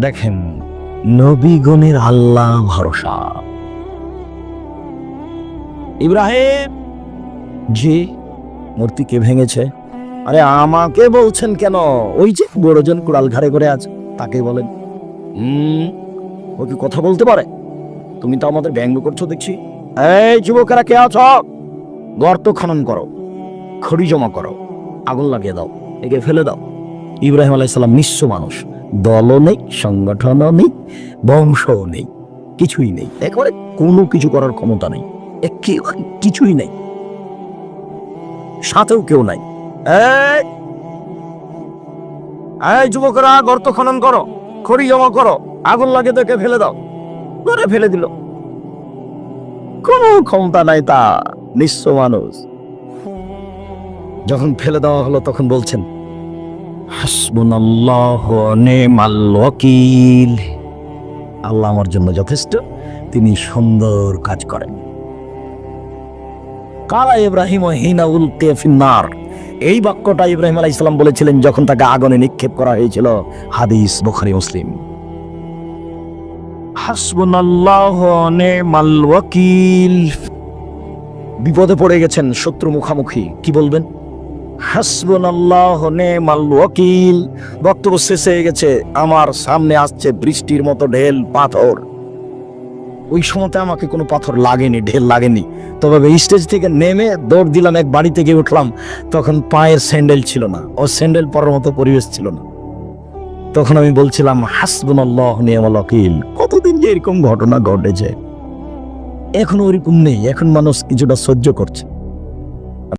দেখেন, নবীগণের আল্লাহ ভরসা। ইব্রাহিম জি, মূর্তি কে ভেঙেছে? আরে আমাকে বলছেন কেন? ওই যে বড়জন কুড়াল ঘাড়ে করে আছে তাকে বলেন। ও কি কথা বলতে পারে? তুমি তো আমাদের ব্যঙ্গ করছো দেখছি। এই যুবকেরা কে আছো? গর্ত খনন করো, খড়ি জমা করো, আগুন লাগিয়ে দাও, একে ফেলে দাও। ইব্রাহিম আলাইহিস সালাম নিঃস্ব মানুষ, দলও নেই, সংগঠনও নেই, বংশও নেই, কিছুই নেই, একেবারে কোনো কিছু করার ক্ষমতা নেই, একেবারে কিছুই নেই, সাথেও কেউ নাই। এই এই যুবকরা, গর্ত খনন করো, খড়ি জমা করো, আগুন লাগিয়ে দেখে ফেলে দাও। করে ফেলে দিল। কোনো ক্ষমতা নাই তা, নিঃস্ব মানুষ। যখন ফেলে দেওয়া হলো তখন বলছেন, হাসবুনাল্লাহু ওয়া নি'মাল ওয়াকিল। আল্লাহ আমার জন্য যথেষ্ট, তিনি সুন্দর কাজ করেন। কালা ইব্রাহিম হিনা উলকিয়া ফিন্নার, এই বাক্যটা ইব্রাহিম আলাইহিস সালাম বলেছিলেন যখন তাকে আগুনে নিক্ষেপ করা হয়েছিল। হাদিস বুখারী মুসলিম। হাসবুনাল্লাহু ওয়া নি'মাল ওয়াকিল। বিপদে পড়ে গেছেন, শত্রু মুখামুখি, কি বলবেন? হাসবুনাল্লাহু নি'মাল ওয়াকিল। বক্তব্য শেষ হয়ে গেছে, আমার সামনে আসছে বৃষ্টির মতো ঢেল পাথর। ওই সময়তে আমাকে কোনো পাথর লাগেনি, ঢেল লাগেনি, তবে স্টেজ থেকে নেমে দৌড় দিলাম, এক বাড়িতে গিয়ে উঠলাম, তখন পায়ের স্যান্ডেল ছিল না, ও স্যান্ডেল পরার মতো পরিবেশ ছিল না। তখন আমি বলছিলাম হাসবুনাল্লাহু নি'মাল ওয়াকিল। কতদিন যে এরকম ঘটনা ঘটেছে, এখন ওরকম নেই, এখন মানুষ কিছুটা সহ্য করছে।